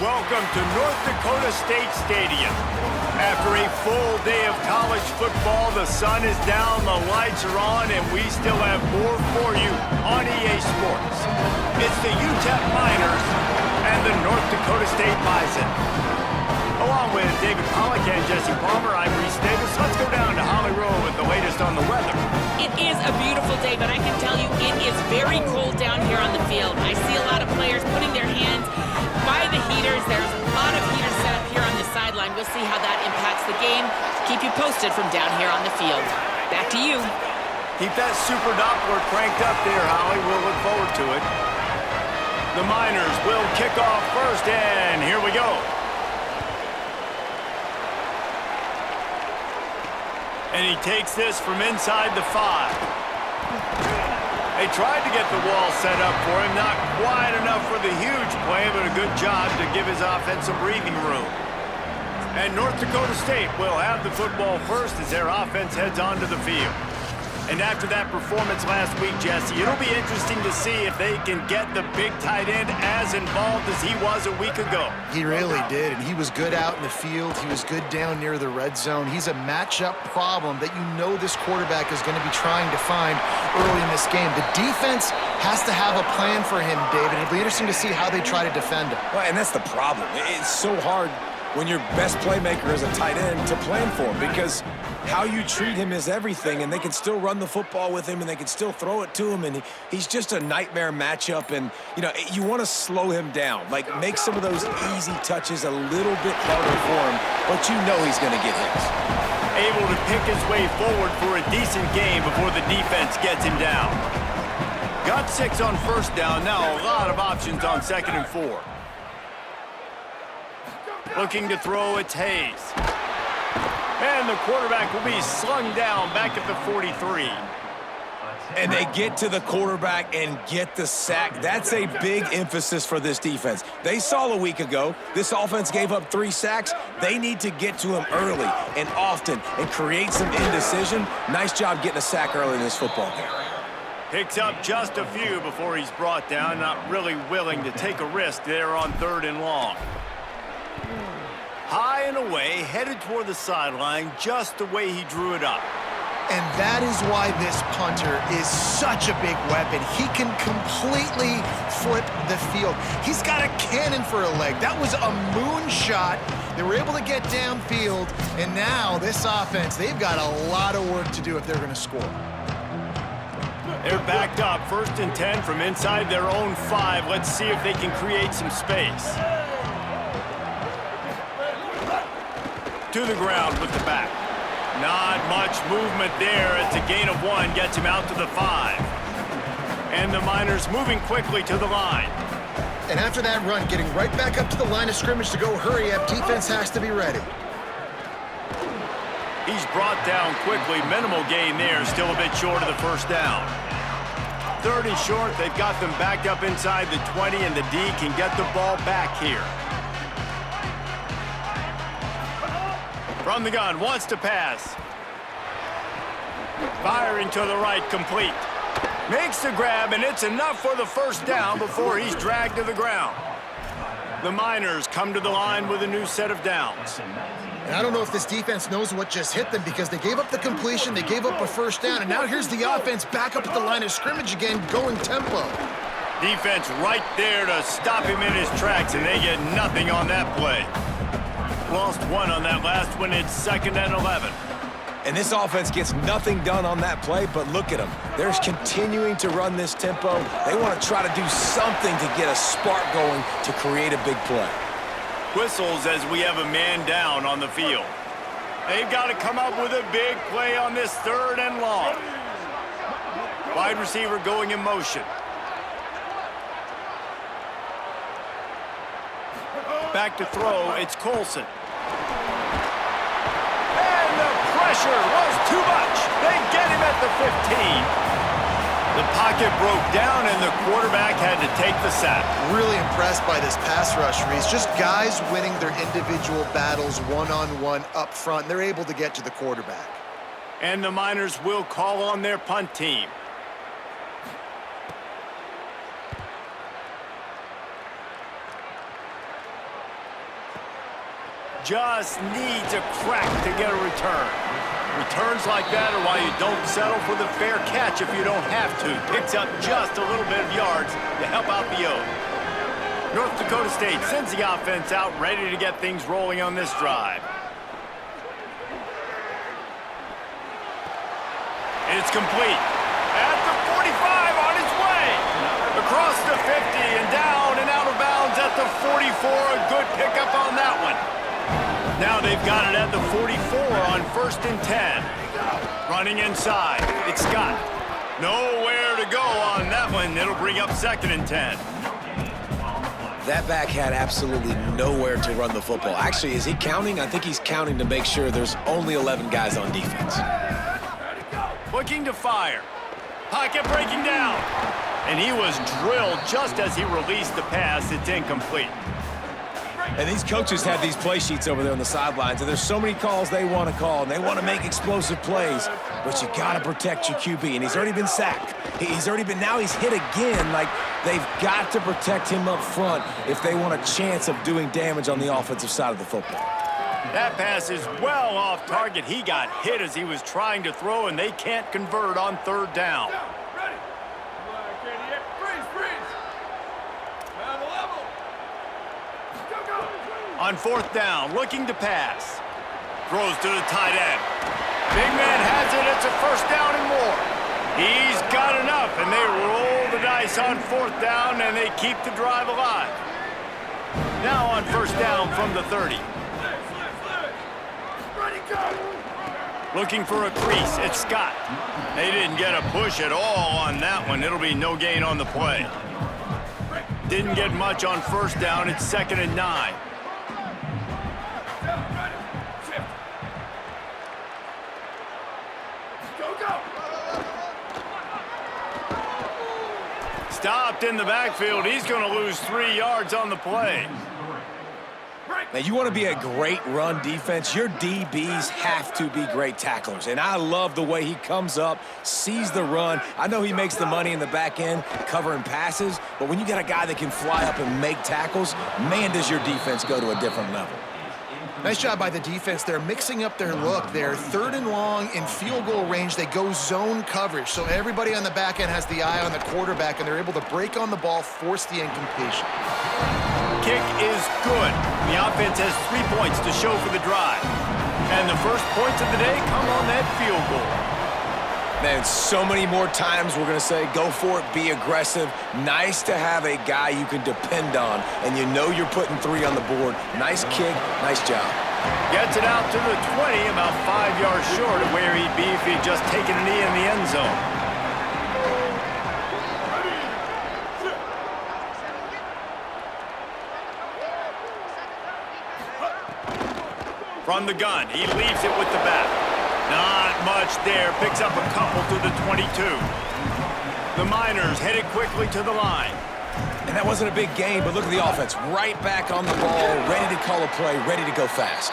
Welcome to North Dakota State Stadium. After a full day of college football, the sun is down, the lights are on, and we still have more for you on EA Sports. It's the UTEP Miners and the North Dakota State Bison. Along with David Pollack and Jesse Palmer, I'm Reese Davis. Let's go down to Holly Rowe with the latest on the weather. It is a beautiful day, but I can tell you it is very cold down here on the field. I see a lot of players putting their hands by the heaters. There's a lot of heaters set up here on the sideline. We'll see how that impacts the game. Keep you posted from down here on the field. Back to you. Keep that super Doppler cranked up there, Holly. We'll look forward to it. The Miners will kick off first, and here we go. And he takes this from inside the 5. They tried to get the wall set up for him. Not quite enough for the huge play, but a good job to give his offense some breathing room. And North Dakota State will have the football first as their offense heads onto the field. And after that performance last week, Jesse, it'll be interesting to see if they can get the big tight end as involved as he was a week ago. He really did, and he was good out in the field. He was good down near the red zone. He's a matchup problem that you know this quarterback is going to be trying to find early in this game. The defense has to have a plan for him, David. It'll be interesting to see how they try to defend him. Well, and that's the problem. It's so hard when your best playmaker is a tight end to plan for him, because how you treat him is everything, and they can still run the football with him, and they can still throw it to him, and he's just a nightmare matchup. And, you know, you want to slow him down, like make some of those easy touches a little bit harder for him, but you know he's going to get hits. Able to pick his way forward for a decent game before the defense gets him down. Got 6 on first down, now a lot of options on 2nd and 4. Looking to throw, it's Hayes. And the quarterback will be slung down back at the 43. And they get to the quarterback and get the sack. That's a big emphasis for this defense. They saw a week ago, this offense gave up 3 sacks. They need to get to him early and often and create some indecision. Nice job getting a sack early in this football game. Picks up just a few before he's brought down. Not really willing to take a risk there on 3rd and long. High and away, headed toward the sideline, just the way he drew it up. And that is why this punter is such a big weapon. He can completely flip the field. He's got a cannon for a leg. That was a moonshot. They were able to get downfield, and now this offense, they've got a lot of work to do if they're going to score. They're backed up, 1st and 10 from inside their own 5. Let's see if they can create some space. To the ground with the back. Not much movement there. It's a gain of 1, gets him out to the 5. And the Miners moving quickly to the line. And after that run, getting right back up to the line of scrimmage to go hurry up, defense has to be ready. He's brought down quickly. Minimal gain there, still a bit short of the 1st down. 3rd and short, they've got them backed up inside the 20, and the D can get the ball back here. From the gun, wants to pass. Firing to the right, complete. Makes the grab, and it's enough for the 1st down before he's dragged to the ground. The Miners come to the line with a new set of downs. And I don't know if this defense knows what just hit them, because they gave up the completion, they gave up a 1st down, and now here's the offense back up at the line of scrimmage again, going tempo. Defense right there to stop him in his tracks, and they get nothing on that play. Lost 1 on that last one. It's 2nd and 11. And this offense gets nothing done on that play, but look at them. They're continuing to run this tempo. They want to try to do something to get a spark going to create a big play. Whistles as we have a man down on the field. They've got to come up with a big play on this 3rd and long. Wide receiver going in motion. Back to throw, it's Colson. And the pressure was too much. They get him at the 15. The pocket broke down, and the quarterback had to take the sack. Really impressed by this pass rush, Reese. Just guys winning their individual battles one-on-one up front. They're able to get to the quarterback. And the Miners will call on their punt team. Just needs a crack to get a return. Returns like that are why you don't settle for the fair catch if you don't have to. Picks up just a little bit of yards to help out the O. North Dakota State sends the offense out, ready to get things rolling on this drive. It's complete. At the 45 on its way. Across the 50 and down and out of bounds at the 44. A good pickup on that one. Now they've got it at the 44 on 1st and 10. Running inside. It's Scott. Nowhere to go on that one. It'll bring up 2nd and 10. That back had absolutely nowhere to run the football. Actually, is he counting? I think he's counting to make sure there's only 11 guys on defense. Looking to fire. Pocket breaking down. And he was drilled just as he released the pass. It's incomplete. And these coaches have these play sheets over there on the sidelines, and there's so many calls they want to call, and they want to make explosive plays, but you got to protect your QB, and he's already been sacked. Now he's hit again. Like, they've got to protect him up front if they want a chance of doing damage on the offensive side of the football. That pass is well off target. He got hit as he was trying to throw, and they can't convert on 3rd down. On 4th down, looking to pass. Throws to the tight end. Big man has it. It's a 1st down and more. He's got enough, and they roll the dice on 4th down, and they keep the drive alive. Now on 1st down from the 30. Looking for a crease. It's Scott. They didn't get a push at all on that one. It'll be no gain on the play. Didn't get much on 1st down. It's 2nd and 9. Stopped in the backfield. He's going to lose 3 yards on the play. Now, you want to be a great run defense, your DBs have to be great tacklers. And I love the way he comes up, sees the run. I know he makes the money in the back end covering passes, but when you got a guy that can fly up and make tackles, man, does your defense go to a different level. Nice job by the defense. They're mixing up their look. They're 3rd and long in field goal range. They go zone coverage. So everybody on the back end has the eye on the quarterback, and they're able to break on the ball, force the incompletion. Kick is good. The offense has 3 points to show for the drive. And the first points of the day come on that field goal. Man, so many more times we're going to say, go for it, be aggressive. Nice to have a guy you can depend on, and you know you're putting 3 on the board. Nice kick, nice job. Gets it out to the 20, about 5 yards short of where he'd be if he'd just taken a knee in the end zone. From the gun, he leaves it with the back. Not much there. Picks up a couple to the 22. The Miners headed quickly to the line. And that wasn't a big gain, but look at the offense. Right back on the ball, ready to call a play, ready to go fast.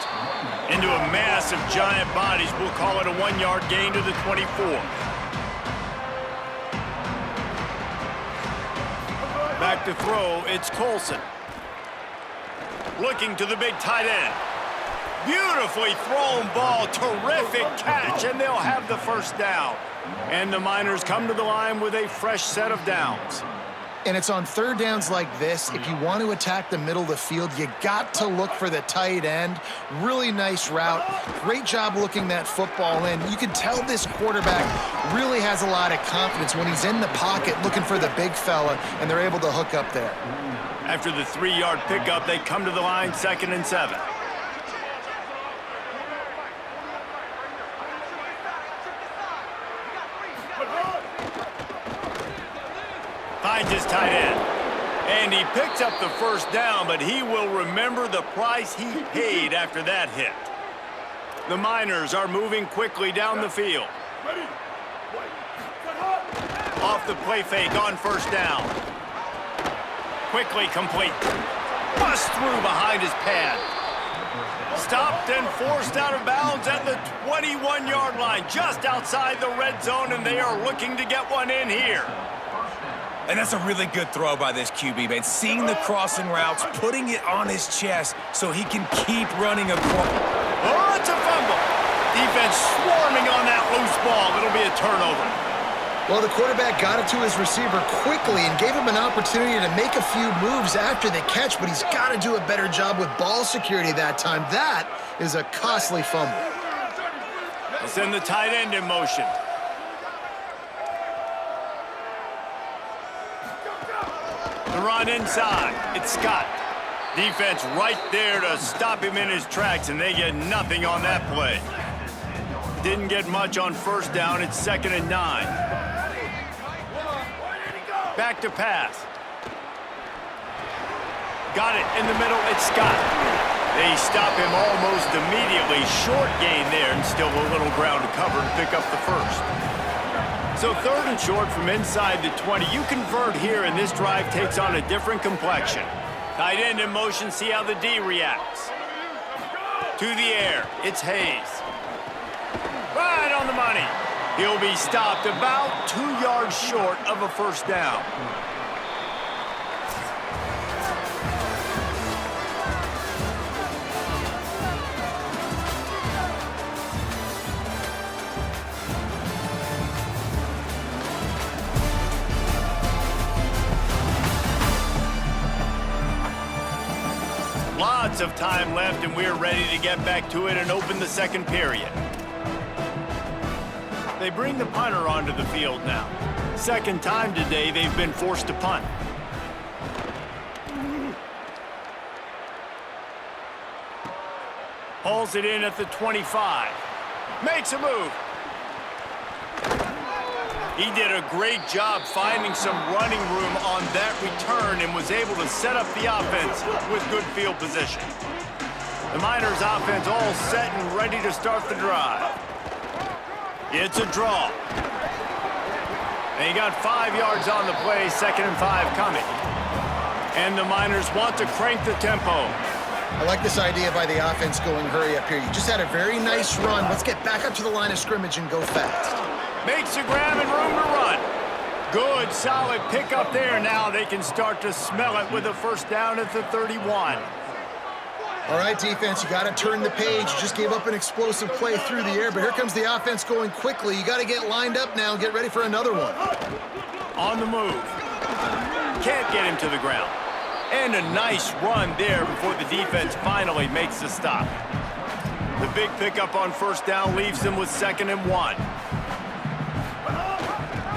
Into a mass of giant bodies. We'll call it a 1-yard gain to the 24. Back to throw, it's Colson. Looking to the big tight end. Beautifully thrown ball, terrific catch, and they'll have the 1st down. And the Miners come to the line with a fresh set of downs. And it's on 3rd downs like this, if you want to attack the middle of the field, you got to look for the tight end. Really nice route. Great job looking that football in. You can tell this quarterback really has a lot of confidence when he's in the pocket looking for the big fella, and they're able to hook up there. After the 3-yard pickup, they come to the line 2nd and 7. Finds his tight end. And he picks up the 1st down, but he will remember the price he paid after that hit. The Miners are moving quickly down the field. Off the play fake on 1st down. Quickly complete. Bust through behind his pad. Stopped and forced out of bounds at the 21-yard line, just outside the red zone, and they are looking to get one in here. And that's a really good throw by this QB, man. Seeing the crossing routes, putting it on his chest so he can keep running across. Oh, it's a fumble. Defense swarming on that loose ball. It'll be a turnover. Well, the quarterback got it to his receiver quickly and gave him an opportunity to make a few moves after the catch, but he's got to do a better job with ball security that time. That is a costly fumble. They'll send the tight end in motion. The run inside. It's Scott. Defense right there to stop him in his tracks, and they get nothing on that play. Didn't get much on first down. It's 2nd and 9. Back to pass. Got it in the middle. It's Scott. They stop him almost immediately. Short gain there, and still a little ground to cover to pick up the first. So 3rd and short from inside the 20. You convert here, and this drive takes on a different complexion. Tight end in motion, see how the D reacts. To the air, it's Hayes. Right on the money. He'll be stopped about 2 yards short of a first down. Lots of time left, and we're ready to get back to it and open the second period. They bring the punter onto the field now. Second time today they've been forced to punt. Hauls it in at the 25. Makes a move. He did a great job finding some running room on that return and was able to set up the offense with good field position. The Miners offense all set and ready to start the drive. It's a draw. They got 5 yards on the play, 2nd and 5 coming. And the Miners want to crank the tempo. I like this idea by the offense going hurry up here. You just had a very nice run. Let's get back up to the line of scrimmage and go fast. Makes a grab and room to run. Good, solid pickup there. Now they can start to smell it with a first down at the 31. All right, defense, you got to turn the page. You just gave up an explosive play through the air, but here comes the offense going quickly. You got to get lined up now and get ready for another one. On the move. Can't get him to the ground. And a nice run there before the defense finally makes the stop. The big pickup on first down leaves them with 2nd and 1.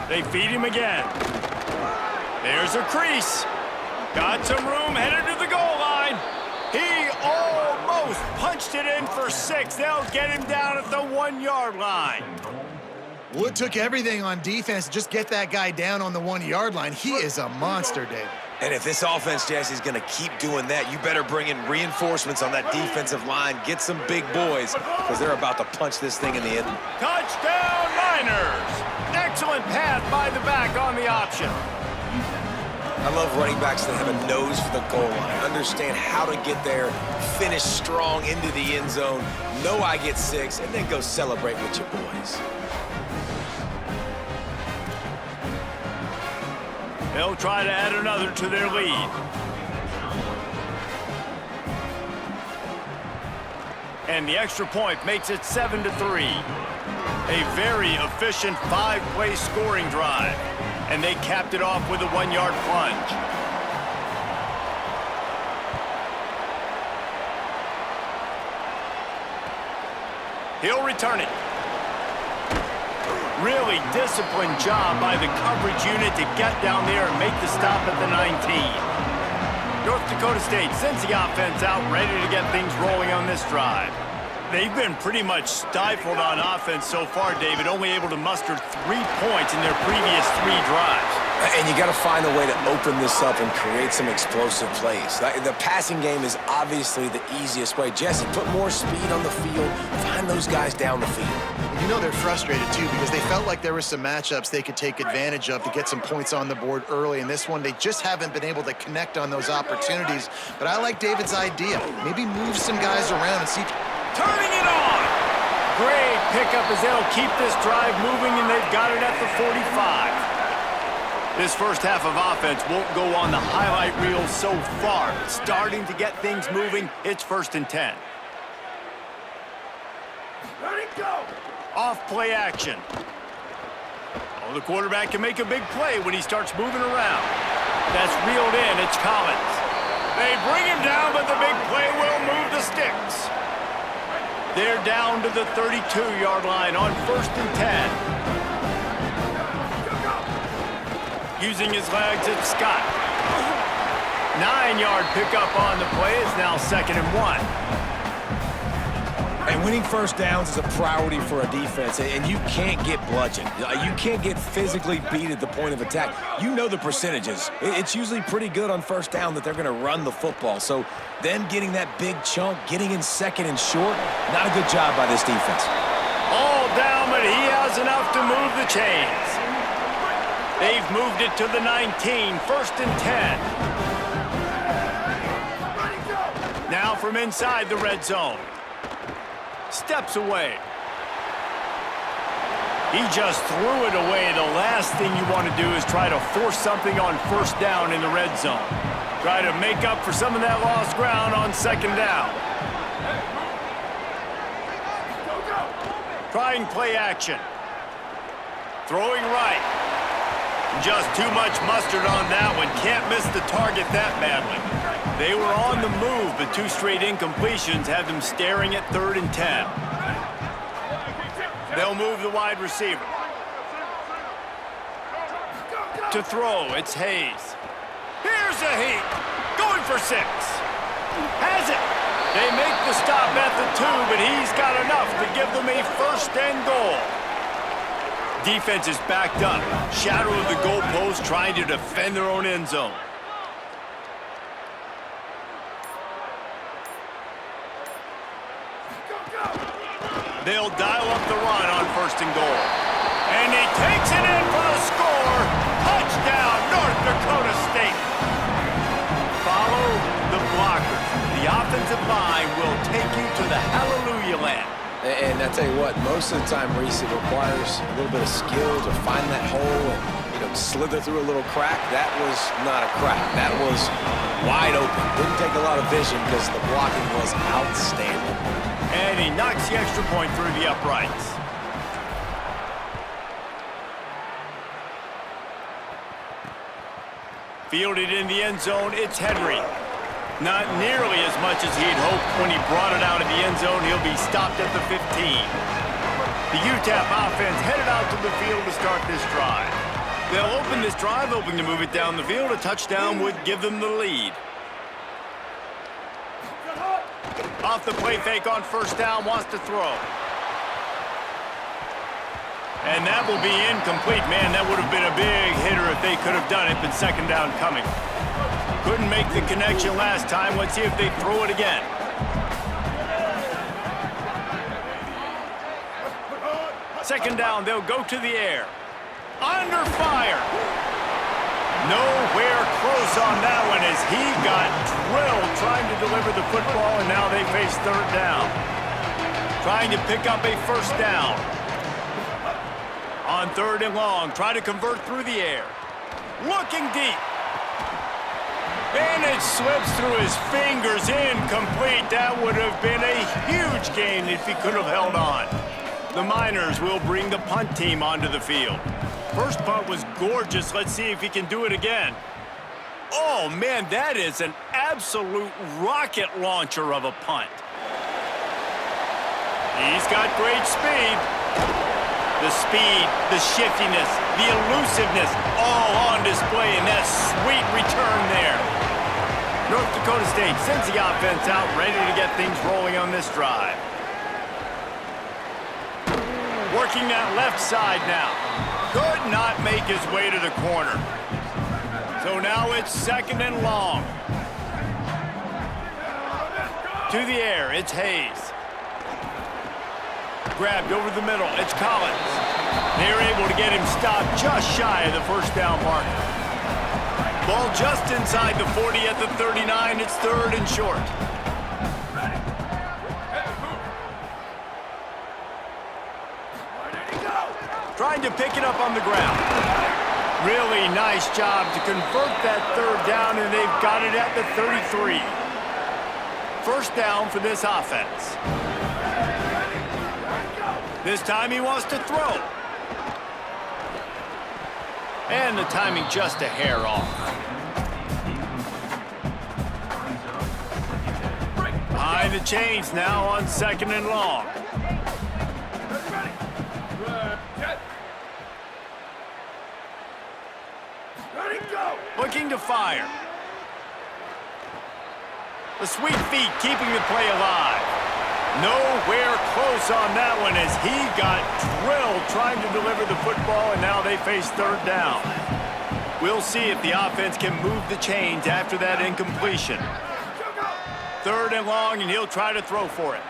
They feed him again. There's a crease. Got some room, headed to the goal line. He almost punched it in for 6. They'll get him down at the 1-yard line. Well, it took everything on defense to just get that guy down on the 1-yard line. He is a monster, Dave. And if this offense, Jesse, is going to keep doing that, you better bring in reinforcements on that defensive line. Get some big boys, because they're about to punch this thing in the end. Touchdown, Niners! Excellent pass by the back on the option. I love running backs that have a nose for the goal line. Understand how to get there, finish strong into the end zone, know I get 6, and then go celebrate with your boys. They'll try to add another to their lead. And the extra point makes it 7-3. A very efficient 5-play scoring drive. And they capped it off with a 1-yard plunge. He'll return it. Really disciplined job by the coverage unit to get down there and make the stop at the 19. North Dakota State sends the offense out, ready to get things rolling on this drive. They've been pretty much stifled on offense so far, David, only able to muster 3 points in their previous 3 drives. And you got to find a way to open this up and create some explosive plays. The passing game is obviously the easiest way. Jesse, put more speed on the field. Find those guys down the field. You know they're frustrated, too, because they felt like there were some matchups they could take advantage of to get some points on the board early. In this one, they just haven't been able to connect on those opportunities. But I like David's idea. Maybe move some guys around and see... Turning it on! Great pickup as they'll keep this drive moving, and they've got it at the 45. This first half of offense won't go on the highlight reel so far. It's starting to get things moving. It's 1st and 10. Ready, go! Off play action. Oh, the quarterback can make a big play when he starts moving around. That's reeled in. It's Collins. They bring him down, but the big play will move the sticks. They're down to the 32-yard line on 1st and 10. Using his legs, it's Scott. 9-yard pickup on the play. It's now 2nd and 1. And winning first downs is a priority for a defense, and you can't get bludgeoned. You can't get physically beat at the point of attack. You know the percentages. It's usually pretty good on first down that they're going to run the football. So them getting that big chunk, getting in 2nd and short, not a good job by this defense. All down, but he has enough to move the chains. They've moved it to the 19, 1st and 10. Now from inside the red zone. Steps away. He just threw it away. The last thing you want to do is try to force something on 1st down in the red zone. Try to make up for some of that lost ground on 2nd down. Trying play action. Throwing right. Just too much mustard on that one. Can't miss the target that badly. They were on the move, but 2 straight incompletions have them staring at 3rd and 10. They'll move the wide receiver. To throw, it's Hayes. Here's a heat. Going for 6. Has it. They make the stop at the 2, but he's got enough to give them a 1st and goal. Defense is backed up. Shadow of the goalpost trying to defend their own end zone. They'll dial up the run on 1st and goal. And he takes it in for the score. Touchdown, North Dakota State. Follow the blockers. The offensive line will take you to the hallelujah land. And I tell you what, most of the time, Reese, it requires a little bit of skill to find that hole and, slither through a little crack. That was not a crack. That was wide open. Didn't take a lot of vision because the blocking was outstanding. And he knocks the extra point through the uprights. Fielded in the end zone, it's Henry. Not nearly as much as he'd hoped when he brought it out of the end zone. He'll be stopped at the 15. The UTEP offense headed out to the field to start this drive. They'll open this drive, hoping to move it down the field. A touchdown would give them the lead. Off the play fake on 1st down, wants to throw. And that will be incomplete. Man, that would have been a big hitter if they could have done it, but 2nd down coming. Couldn't make the connection last time. Let's see if they throw it again. Second down, they'll go to the air. Under fire. Nowhere close on that one as he got drilled trying to deliver the football, and now they face 3rd down. Trying to pick up a 1st down. On 3rd and long, try to convert through the air. Looking deep. And it slips through his fingers, incomplete. That would have been a huge gain if he could have held on. The Miners will bring the punt team onto the field. First punt was gorgeous. Let's see if he can do it again. Oh, man, that is an absolute rocket launcher of a punt. He's got great speed. The speed, the shiftiness, the elusiveness, all on display in that sweet return there. North Dakota State sends the offense out, ready to get things rolling on this drive. Working that left side now. Could not make his way to the corner. So now it's 2nd and long. To the air, it's Hayes. Grabbed over the middle, it's Collins. They're able to get him stopped just shy of the 1st down marker. Ball just inside the 40 at the 39. It's 3rd and short. Trying to pick it up on the ground. Really nice job to convert that third down, and they've got it at the 33. First down for this offense. This time he wants to throw. And the timing just a hair off. Behind the chains now on 2nd and long. Looking to fire. The sweet feet keeping the play alive. Nowhere close on that one as he got drilled trying to deliver the football, and now they face third down. We'll see if the offense can move the chains after that incompletion. 3rd and long, and he'll try to throw for it.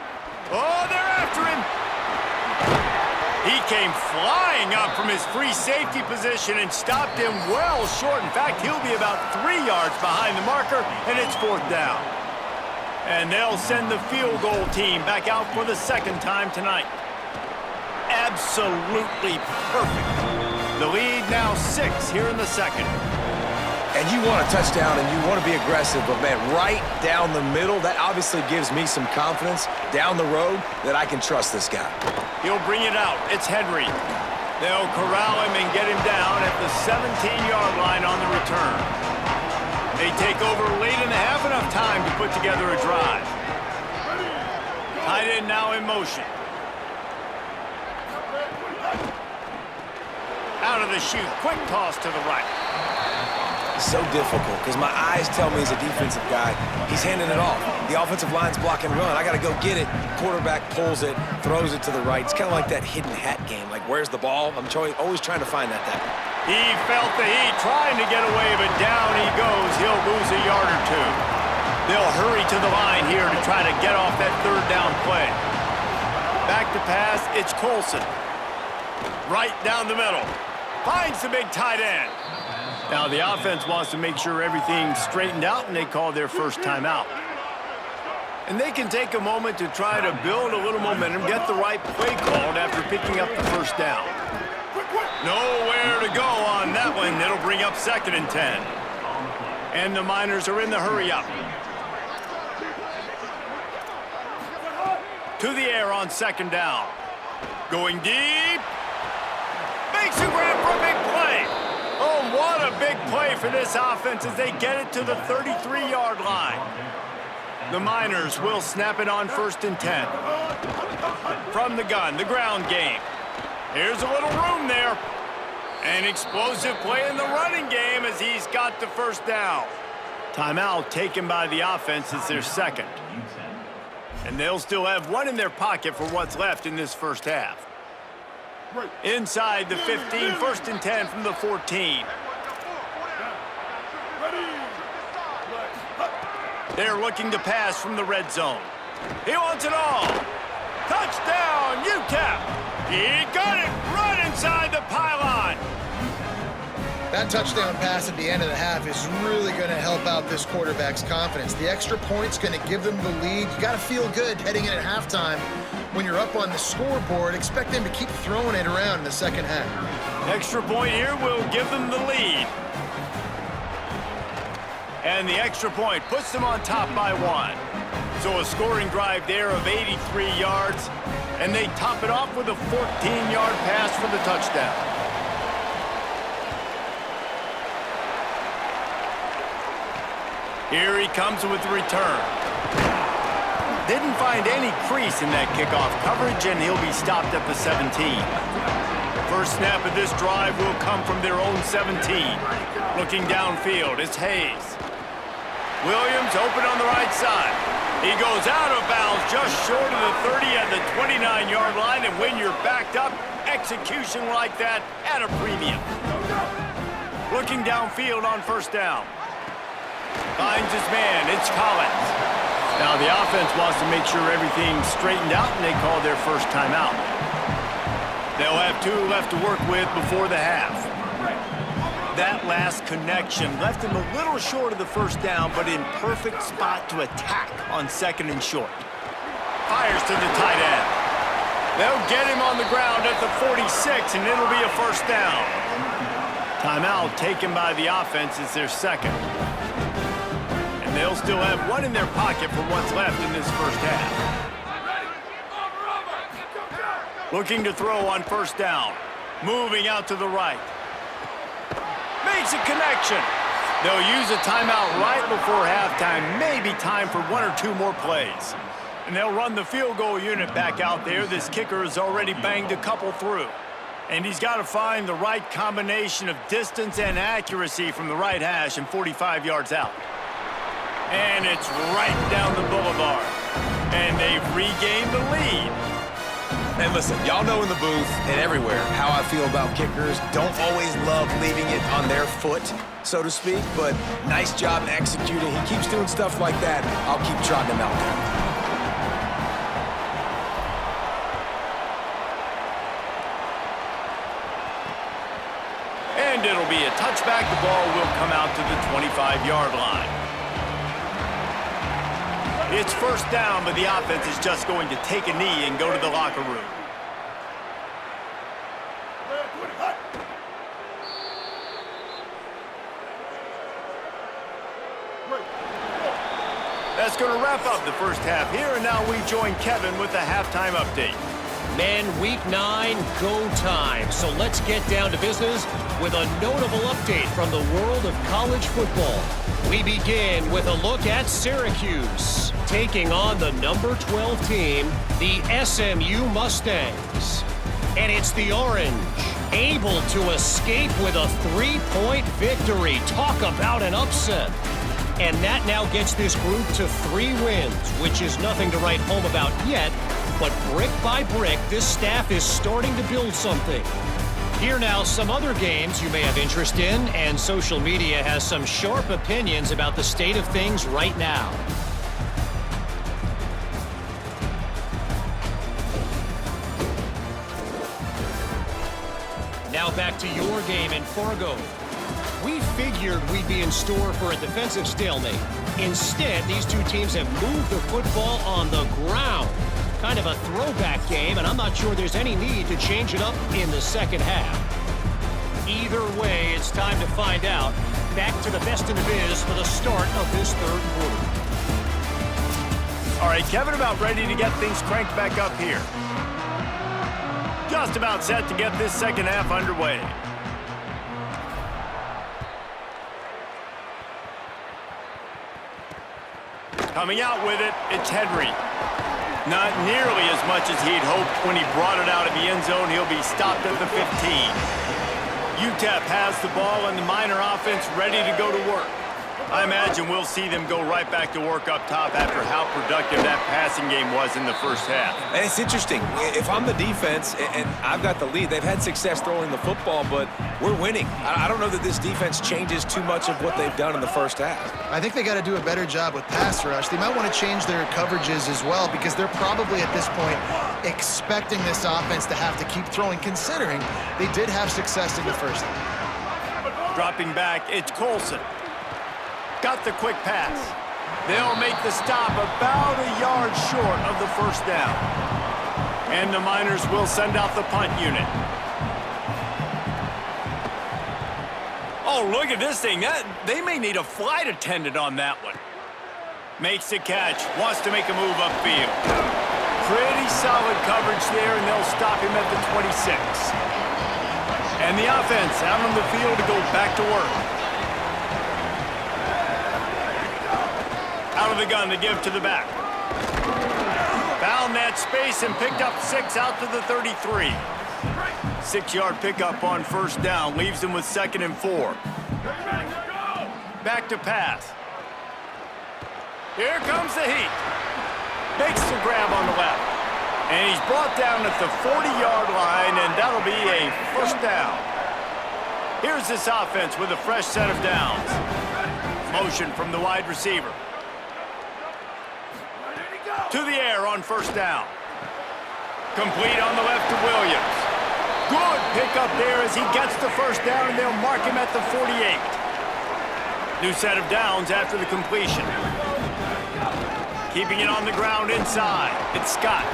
Oh, they're after him. He came flying up from his free safety position and stopped him well short. In fact, he'll be about 3 yards behind the marker, and it's 4th down. And they'll send the field goal team back out for the 2nd time tonight. Absolutely perfect. The lead now 6 here in the 2nd. And you want a touchdown and you want to be aggressive, but man, right down the middle, that obviously gives me some confidence down the road that I can trust this guy. He'll bring it out. It's Henry. They'll corral him and get him down at the 17-yard line on the return. They take over late in the half, enough time to put together a drive. Tight end now in motion. Out of the chute, quick toss to the right. So difficult because my eyes tell me he's a defensive guy. He's handing it off. The offensive line's block and run. I got to go get it. Quarterback pulls it, throws it to the right. It's kind of like that hidden hat game. Like, where's the ball? I'm always trying to find that thing. He felt the heat, trying to get away, but down he goes. He'll lose a yard or two. They'll hurry to the line here to try to get off that 3rd down play. Back to pass, it's Colson. Right down the middle. Finds the big tight end. Now the offense wants to make sure everything's straightened out, and they call their first timeout. And they can take a moment to try to build a little momentum, get the right play called after picking up the 1st down. Nowhere to go on that one. It'll bring up 2nd and 10. And the Miners are in the hurry-up. To the air on 2nd down. Going deep. Makes a grab for a big play. Oh, what a big play for this offense as they get it to the 33-yard line. The Miners will snap it on 1st and 10. From the gun, the ground game. Here's a little room there. An explosive play in the running game as he's got the 1st down. Timeout taken by the offense as their 2nd. And they'll still have one in their pocket for what's left in this 1st half. Inside the 15, 1st and 10 from the 14. They're looking to pass from the red zone. He wants it all. Touchdown, UTEP. He got it right inside the pylon. That touchdown pass at the end of the half is really going to help out this quarterback's confidence. The extra point's going to give them the lead. You got to feel good heading in at halftime. When you're up on the scoreboard, expect them to keep throwing it around in the 2nd half. Extra point here will give them the lead. And the extra point puts them on top by 1. So a scoring drive there of 83 yards. And they top it off with a 14-yard pass for the touchdown. Here he comes with the return. Didn't find any crease in that kickoff coverage, and he'll be stopped at the 17. First snap of this drive will come from their own 17. Looking downfield, it's Hayes. Williams open on the right side. He goes out of bounds just short of the 30 at the 29-yard line, and when you're backed up, execution like that at a premium. Looking downfield on 1st down. Finds his man, it's Collins. Now the offense wants to make sure everything's straightened out, and they call their 1st timeout. They'll have 2 left to work with before the half. That last connection left him a little short of the 1st down, but in perfect spot to attack on 2nd and short. Fires to the tight end. They'll get him on the ground at the 46, and it'll be a 1st down. Timeout taken by the offense is their second. And they'll still have one in their pocket for what's left in this first half. Looking to throw on first down. Moving out to the right. Makes a connection. They'll use a timeout right before halftime. Maybe time for one or two more plays. And they'll run the field goal unit back out there. This kicker has already banged a couple through. And he's got to find the right combination of distance and accuracy from the right hash and 45 yards out. And it's right down the boulevard. And they've regained the lead. And listen, y'all know in the booth and everywhere how I feel about kickers. Don't always love leaving it on their foot, so to speak, but nice job executing. He keeps doing stuff like that. I'll keep trotting him out there. And it'll be a touchback. The ball will come out to the 25-yard line. It's first down, but the offense is just going to take a knee and go to the locker room. That's going to wrap up the first half here, and now we join Kevin with the halftime update. Men, week 9, go time. So let's get down to business with a notable update from the world of college football. We begin with a look at Syracuse, taking on the number 12 team, the SMU Mustangs. And it's the Orange, able to escape with a 3-point victory. Talk about an upset. And that now gets this group to 3 wins, which is nothing to write home about yet. But brick by brick, this staff is starting to build something. Here now, some other games you may have interest in, and social media has some sharp opinions about the state of things right now. Now back to your game in Fargo. We figured we'd be in store for a defensive stalemate. Instead, these two teams have moved the football on the ground. Kind of a throwback game, and I'm not sure there's any need to change it up in the second half. Either way, it's time to find out. Back to the best in the biz for the start of this third quarter. All right, Kevin, about ready to get things cranked back up here. Just about set to get this second half underway. Coming out with it, it's Henry. Not nearly as much as he'd hoped when he brought it out of the end zone. He'll be stopped at the 15. UTEP has the ball and the Miner offense ready to go to work. I imagine we'll see them go right back to work up top after how productive that passing game was in the first half. And it's interesting. If I'm the defense and I've got the lead, they've had success throwing the football, but we're winning. I don't know that this defense changes too much of what they've done in the first half. I think they got to do a better job with pass rush. They might want to change their coverages as well, because they're probably at this point expecting this offense to have to keep throwing, considering they did have success in the first half. Dropping back, it's Colson. Got the quick pass. They'll make the stop about a yard short of the first down. And the Miners will send out the punt unit. Oh, look at this thing. They may need a flight attendant on that one. Makes the catch. Wants to make a move upfield. Pretty solid coverage there, and they'll stop him at the 26. And the offense out on the field to go back to work. Out of the gun to give to the back. Found that space and picked up 6 out to the 33. 6-yard pickup on first down. Leaves them with 2nd and 4. Back to pass. Here comes the heat. Makes the grab on the left. And he's brought down at the 40-yard line, and that'll be a first down. Here's this offense with a fresh set of downs. Motion from the wide receiver. To the air on first down. Complete on the left to Williams. Good pickup there as he gets the first down, and they'll mark him at the 48. New set of downs after the completion. Keeping it on the ground inside. It's Scott.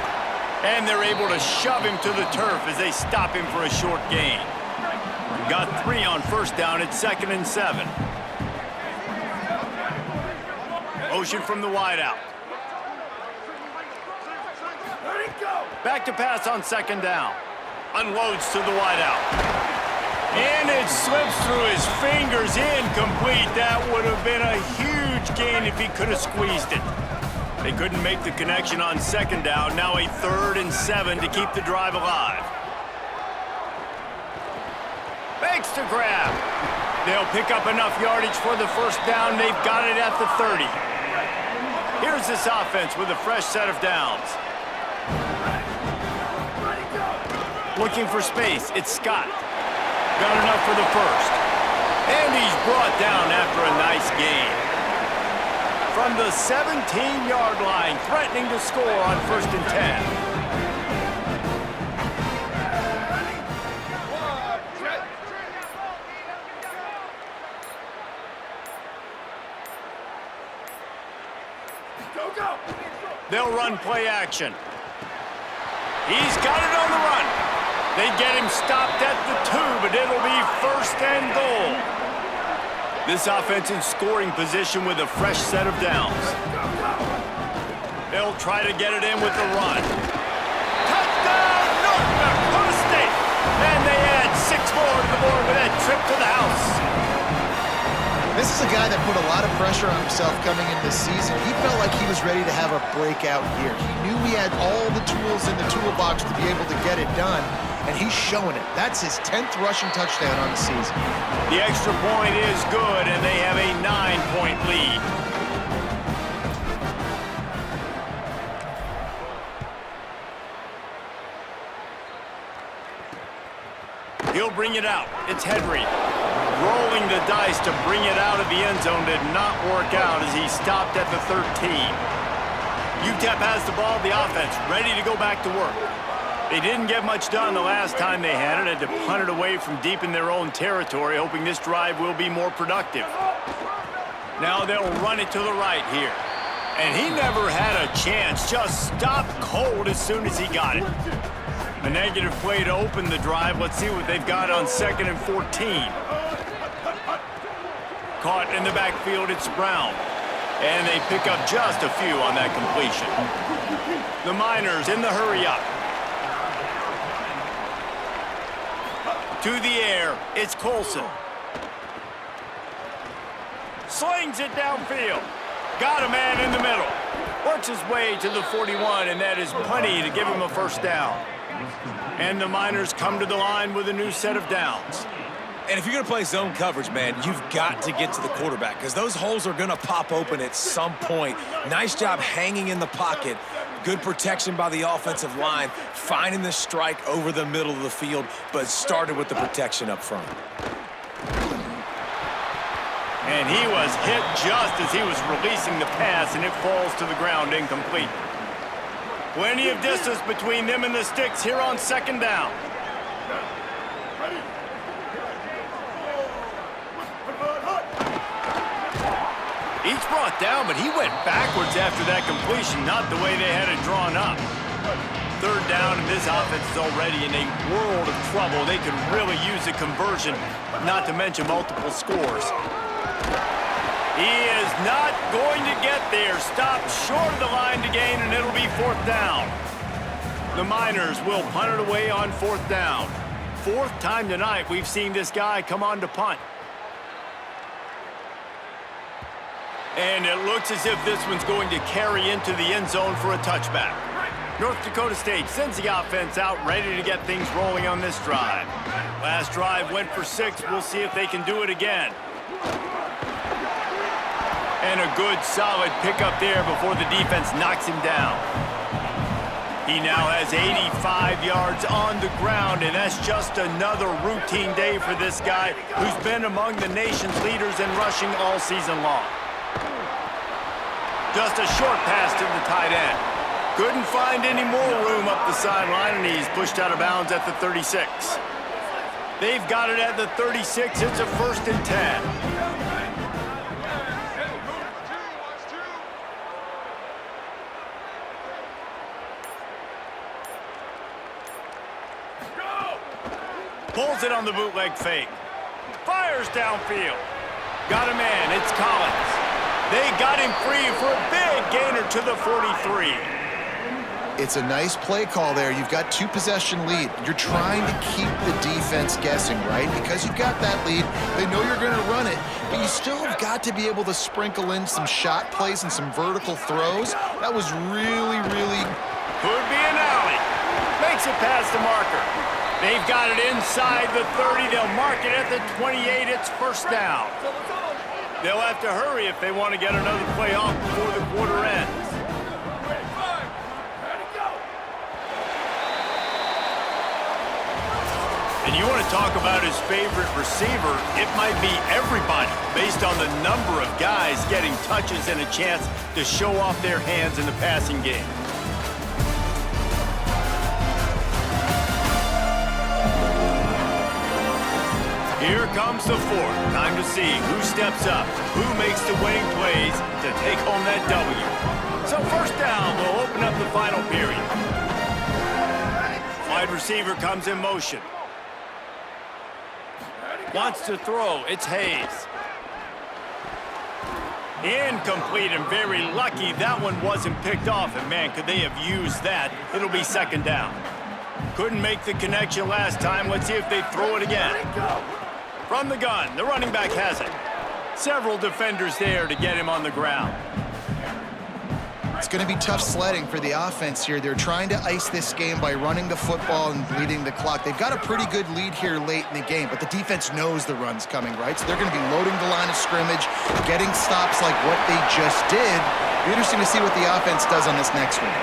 And they're able to shove him to the turf as they stop him for a short gain. Got 3 on first down. It's 2nd and 7. Motion from the wideout. Back to pass on 2nd down. Unloads to the wideout. And it slips through his fingers, incomplete. That would have been a huge gain if he could have squeezed it. They couldn't make the connection on 2nd down. Now a 3rd and 7 to keep the drive alive. Makes the grab. They'll pick up enough yardage for the first down. They've got it at the 30. Here's this offense with a fresh set of downs. Looking for space. It's Scott. Got enough for the first. And he's brought down after a nice gain. From the 17-yard line, threatening to score on 1st and 10. They'll run play action. He's got it on the run. They get him stopped at the 2, but it'll be 1st and goal. This offense in scoring position with a fresh set of downs. They'll try to get it in with the run. Touchdown, North Dakota State! And they add 6 more to the board with that trip to the house. This is a guy that put a lot of pressure on himself coming into this season. He felt like he was ready to have a breakout year. He knew he had all the tools in the toolbox to be able to get it done, and he's showing it. That's his 10th rushing touchdown on the season. The extra point is good, and they have a 9-point lead. He'll bring it out. It's Henry. Rolling the dice to bring it out of the end zone did not work out as he stopped at the 13. UTEP has the ball, the offense, ready to go back to work. They didn't get much done the last time they had it, had to punt it away from deep in their own territory, hoping this drive will be more productive. Now they'll run it to the right here. And he never had a chance, just stopped cold as soon as he got it. A negative play to open the drive. Let's see what they've got on 2nd and 14. Caught in the backfield, it's Brown. And they pick up just a few on that completion. The Miners in the hurry-up. To the air, it's Colson. Slings it downfield. Got a man in the middle. Works his way to the 41, and that is plenty to give him a first down. And the Miners come to the line with a new set of downs. And if you're going to play zone coverage, man, you've got to get to the quarterback because those holes are going to pop open at some point. Nice job hanging in the pocket. Good protection by the offensive line, finding the strike over the middle of the field, but started with the protection up front. And he was hit just as he was releasing the pass, and it falls to the ground incomplete. Plenty of distance between them and the sticks here on 2nd down. Each brought down, but he went backwards after that completion, not the way they had it drawn up. 3rd down, and this offense is already in a world of trouble. They could really use a conversion, not to mention multiple scores. He is not going to get there. Stopped short of the line to gain, and it'll be 4th down. The Miners will punt it away on 4th down. 4th time tonight we've seen this guy come on to punt. And it looks as if this one's going to carry into the end zone for a touchback. North Dakota State sends the offense out, ready to get things rolling on this drive. Last drive went for 6. We'll see if they can do it again. And a good, solid pickup there before the defense knocks him down. He now has 85 yards on the ground, and that's just another routine day for this guy who's been among the nation's leaders in rushing all season long. Just a short pass to the tight end. Couldn't find any more room up the sideline, and he's pushed out of bounds at the 36. They've got it at the 36. It's a 1st and 10. Pulls it on the bootleg fake. fires downfield. Got a man, it's Collins. They got him free for a big gainer to the 43. It's a nice play call there. You've got 2-possession lead. You're trying to keep the defense guessing, right? Because you've got that lead, they know you're going to run it, but you still have got to be able to sprinkle in some shot plays and some vertical throws. That was really, really... Could be an alley. Makes it past the marker. They've got it inside the 30. They'll mark it at the 28. It's first down. They'll have to hurry if they want to get another play off before the quarter ends. And you want to talk about his favorite receiver, it might be everybody based on the number of guys getting touches and a chance to show off their hands in the passing game. Here comes the fourth. Time to see who steps up, who makes the winning plays to take home that W. So first down will open up the final period. Wide receiver comes in motion. Wants to throw. It's Hayes. Incomplete and very lucky that one wasn't picked off. And man, could they have used that. It'll be second down. Couldn't make the connection last time. Let's see if they throw it again. From the gun, the running back has it. Several defenders there to get him on the ground. It's going to be tough sledding for the offense here. They're trying to ice this game by running the football and bleeding the clock. They've got a pretty good lead here late in the game, but the defense knows the run's coming, right? So they're going to be loading the line of scrimmage, getting stops like what they just did. Be interesting to see what the offense does on this next one.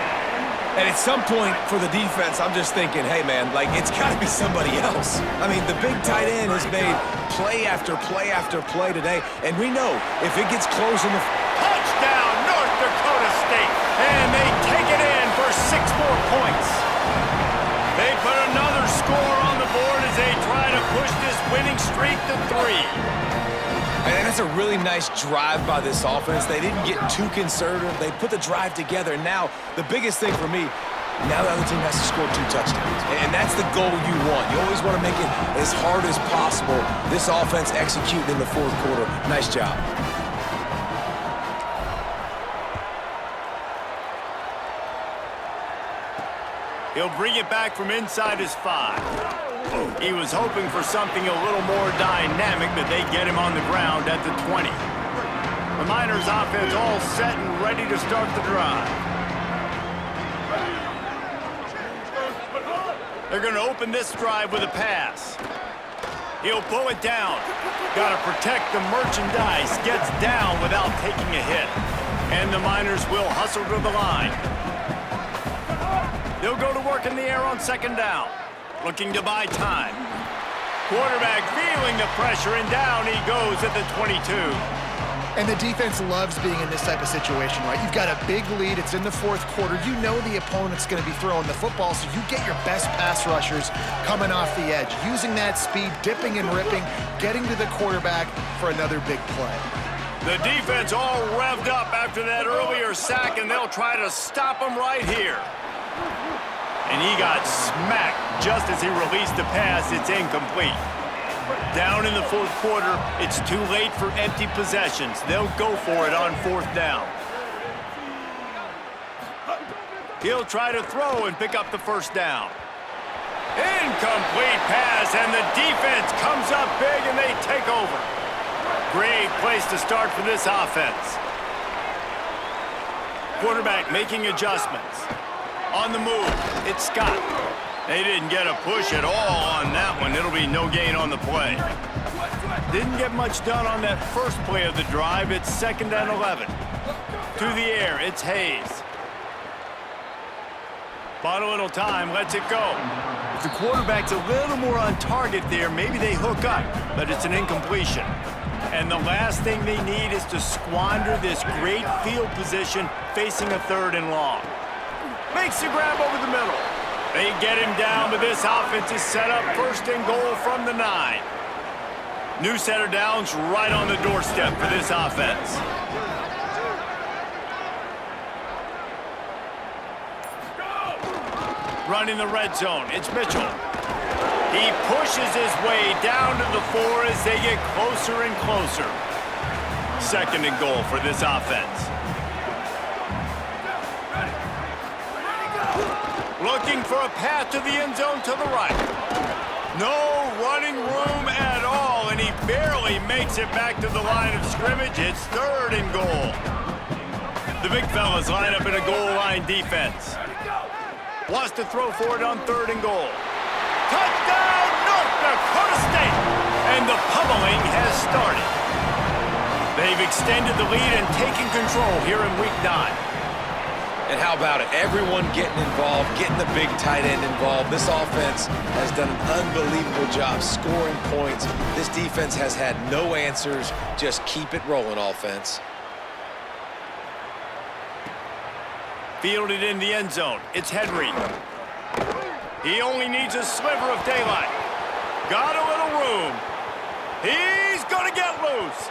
And at some point for the defense, I'm just thinking, hey, man, like, it's got to be somebody else. I mean, the big tight end has made play after play after play today, and we know if it gets close in the... Touchdown, North Dakota State, and they take it in for 6 more points. They put another score on the board as they try to push this winning streak to 3. And that's a really nice drive by this offense. They didn't get too conservative. They put the drive together. Now, the biggest thing for me, now the other team has to score 2 touchdowns. And that's the goal you want. You always want to make it as hard as possible. This offense executing in the fourth quarter. Nice job. He'll bring it back from inside his 5. He was hoping for something a little more dynamic, but they get him on the ground at the 20. The Miners offense all set and ready to start the drive. They're going to open this drive with a pass. He'll pull it down. Got to protect the merchandise. Gets down without taking a hit. And the Miners will hustle to the line. They'll go to work in the air on second down. Looking to buy time. Quarterback feeling the pressure, and down he goes at the 22. And the defense loves being in this type of situation, right? You've got a big lead. It's in the fourth quarter. You know the opponent's going to be throwing the football, so you get your best pass rushers coming off the edge, using that speed, dipping and ripping, getting to the quarterback for another big play. The defense all revved up after that earlier sack, and they'll try to stop him right here. And he got smacked just as he released the pass. It's incomplete. Down in the fourth quarter, it's too late for empty possessions. They'll go for it on fourth down. He'll try to throw and pick up the first down. Incomplete pass, and the defense comes up big, and they take over. Great place to start for this offense. Quarterback making adjustments. On the move, it's Scott. They didn't get a push at all on that one. It'll be no gain on the play. Didn't get much done on that first play of the drive. It's 2nd and 11. To the air, it's Hayes. Bought a little time, lets it go. If the quarterback's a little more on target there, maybe they hook up, but it's an incompletion. And the last thing they need is to squander this great field position facing a 3rd and long. Makes the grab over the middle. They get him down, but this offense is set up 1st and goal from the 9. New set of downs right on the doorstep for this offense. Running the red zone, it's Mitchell. He pushes his way down to the 4 as they get closer and closer. 2nd and goal for this offense. Looking for a path to the end zone to the right. No running room at all, and he barely makes it back to the line of scrimmage. It's 3rd and goal. The big fellas line up in a goal line defense. Wants to throw for it on 3rd and goal. Touchdown, North Dakota State! And the pummeling has started. They've extended the lead and taken control here in week 9. And how about it? Everyone getting involved, getting the big tight end involved. This offense has done an unbelievable job scoring points. This defense has had no answers. Just keep it rolling, offense. Fielded in the end zone. It's Henry. He only needs a sliver of daylight. Got a little room. He's going to get loose.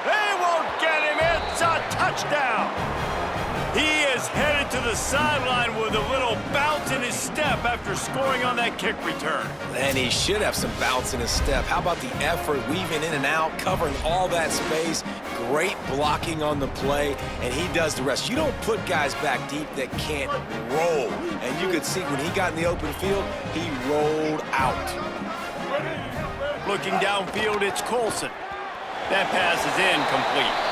They won't get him. It's a touchdown. He is headed to the sideline with a little bounce in his step after scoring on that kick return. And he should have some bounce in his step. How about the effort, weaving in and out, covering all that space. Great blocking on the play, and he does the rest. You don't put guys back deep that can't roll. And you could see when he got in the open field, he rolled out. Looking downfield, it's Colson. That pass is incomplete.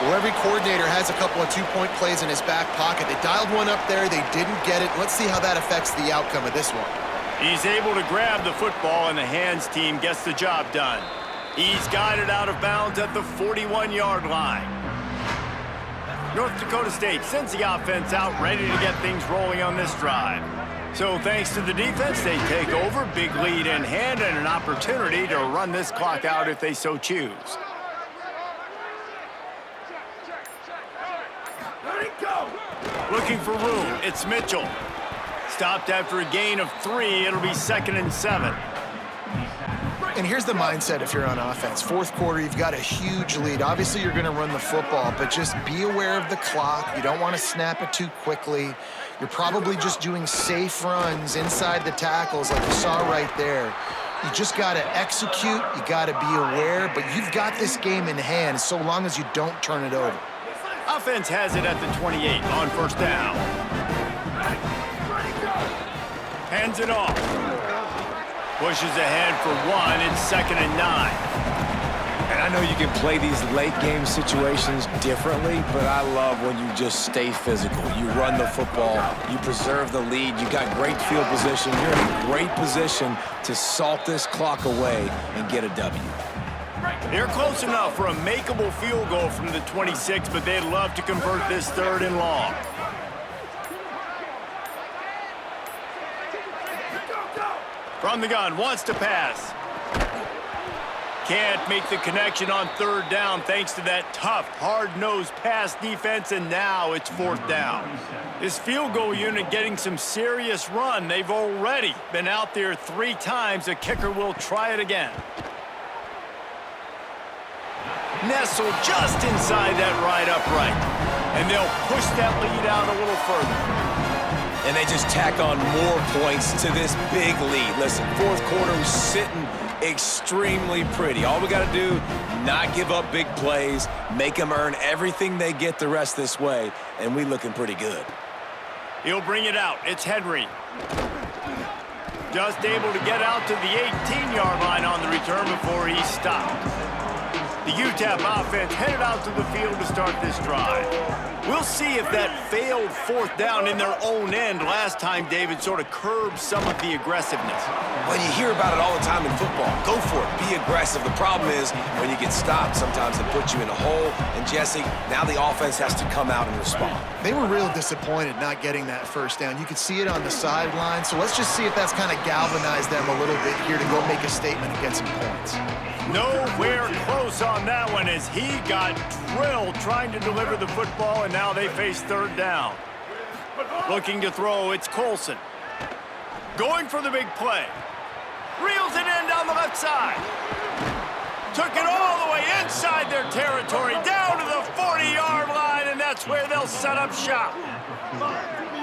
Well, every coordinator has a couple of 2-point plays in his back pocket. They dialed one up there. They didn't get it. Let's see how that affects the outcome of this one. He's able to grab the football, and the hands team gets the job done. He's guided out of bounds at the 41-yard line. North Dakota State sends the offense out, ready to get things rolling on this drive. So thanks to the defense, they take over, big lead in hand, and an opportunity to run this clock out if they so choose. Looking for room, it's Mitchell. Stopped after a gain of 3, it'll be 2nd and 7. And here's the mindset if you're on offense. 4th quarter, you've got a huge lead. Obviously, you're going to run the football, but just be aware of the clock. You don't want to snap it too quickly. You're probably just doing safe runs inside the tackles like you saw right there. You just got to execute. You got to be aware, but you've got this game in hand so long as you don't turn it over. Offense has it at the 28 on 1st down. Hands it off. Pushes ahead for 1. It's 2nd and 9. And I know you can play these late game situations differently, but I love when you just stay physical. You run the football, you preserve the lead, you got great field position. You're in a great position to salt this clock away and get a W. They're close enough for a makeable field goal from the 26, but they'd love to convert this 3rd and long. From the gun, wants to pass. Can't make the connection on 3rd down thanks to that tough, hard-nosed pass defense, and now it's 4th down. This field goal unit getting some serious run. They've already been out there 3 times. The kicker will try it again. Nestled just inside that right upright. And they'll push that lead out a little further. And they just tack on more points to this big lead. Listen, 4th quarter was sitting extremely pretty. All we got to do, not give up big plays, make them earn everything they get the rest this way, and we looking pretty good. He'll bring it out. It's Henry. Just able to get out to the 18-yard line on the return before he stopped. The UTEP offense headed out to the field to start this drive. We'll see if that failed 4th down in their own end last time, David, sort of curbed some of the aggressiveness. Well, you hear about it all the time in football. Go for it. Be aggressive. The problem is when you get stopped, sometimes it puts you in a hole. And, Jesse, now the offense has to come out and respond. They were real disappointed not getting that 1st down. You could see it on the sideline. So let's just see if that's kind of galvanized them a little bit here to go make a statement and get some points. Nowhere close on that one as he got drilled trying to deliver the football, and now they face 3rd down. Looking to throw, it's Colson. Going for the big play. Reels it in down the left side. Took it all the way inside their territory, down to the 40-yard line, and that's where they'll set up shop.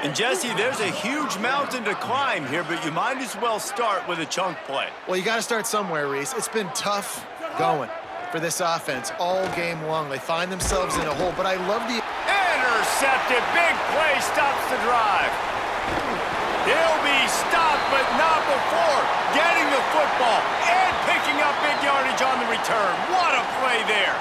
And Jesse, there's a huge mountain to climb here, but you might as well start with a chunk play. Well, you got to start somewhere, Reese. It's been tough going for this offense all game long. They find themselves in a hole, but I love the... Intercepted. Big play stops the drive. He'll be stopped, but not before getting the football and picking up big yardage on the return. What a play there.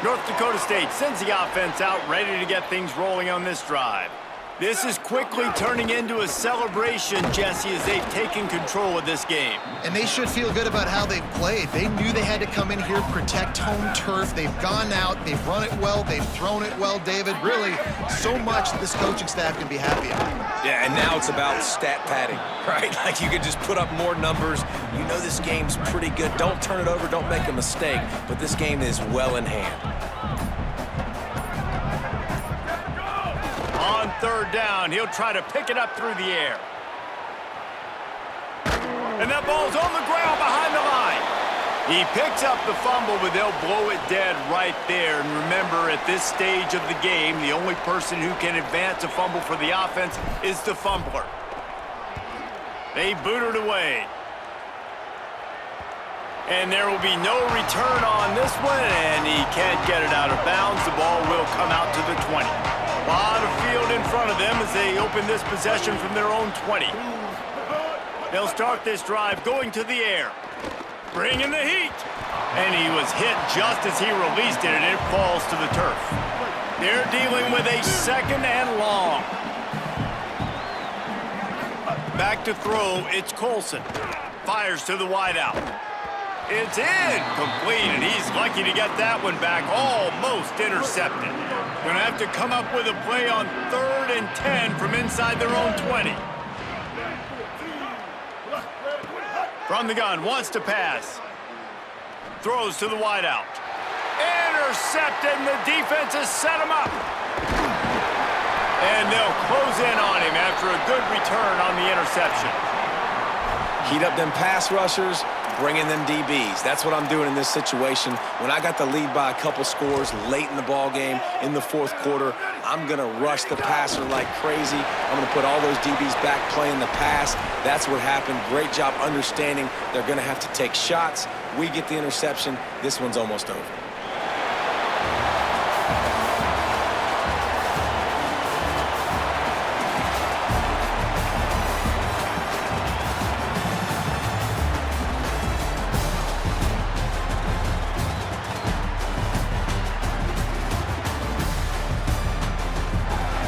North Dakota State sends the offense out, ready to get things rolling on this drive. This is quickly turning into a celebration, Jesse, as they've taken control of this game. And they should feel good about how they've played. They knew they had to come in here, protect home turf. They've gone out, they've run it well, they've thrown it well, David. Really, so much this coaching staff can be happy about. Yeah, and now it's about stat padding, right? Like you can just put up more numbers. You know this game's pretty good. Don't turn it over, don't make a mistake, but this game is well in hand. On third down, he'll try to pick it up through the air. And that ball's on the ground behind the line. He picks up the fumble, but they'll blow it dead right there. And remember, at this stage of the game, the only person who can advance a fumble for the offense is the fumbler. They boot it away. And there will be no return on this one, and he can't get it out of bounds. The ball will come out to the 20. A lot of field in front of them as they open this possession from their own 20. They'll start this drive going to the air. Bringing the heat. And he was hit just as he released it, and it falls to the turf. They're dealing with a second and long. Back to throw, it's Colson. Fires to the wideout. It's incomplete, and he's lucky to get that one back. Almost intercepted. Going to have to come up with a play on 3rd and 10 from inside their own 20. From the gun, wants to pass. Throws to the wideout. Intercepted, and the defense has set him up. And they'll close in on him after a good return on the interception. Heat up them pass rushers, bring in them DBs. That's what I'm doing in this situation. When I got the lead by a couple scores late in the ball game, in the 4th quarter, I'm going to rush the passer like crazy. I'm going to put all those DBs back playing the pass. That's what happened. Great job understanding they're going to have to take shots. We get the interception. This one's almost over.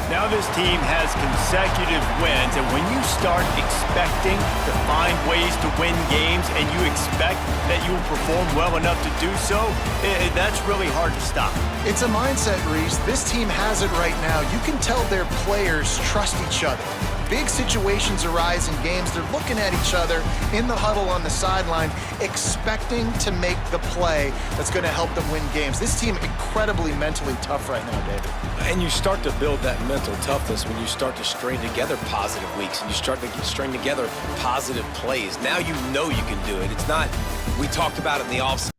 Now this team has consecutive wins, and when you start expecting to find ways to win games and you expect that you will perform well enough to do so, that's really hard to stop. It's a mindset, Reese. This team has it right now. You can tell their players trust each other. Big situations arise in games. They're looking at each other in the huddle on the sideline, expecting to make the play that's going to help them win games. This team incredibly mentally tough right now, David. And you start to build that mental toughness when you start to string together positive weeks and you start to string together positive plays. Now you know you can do it. It's not, we talked about it in the offseason.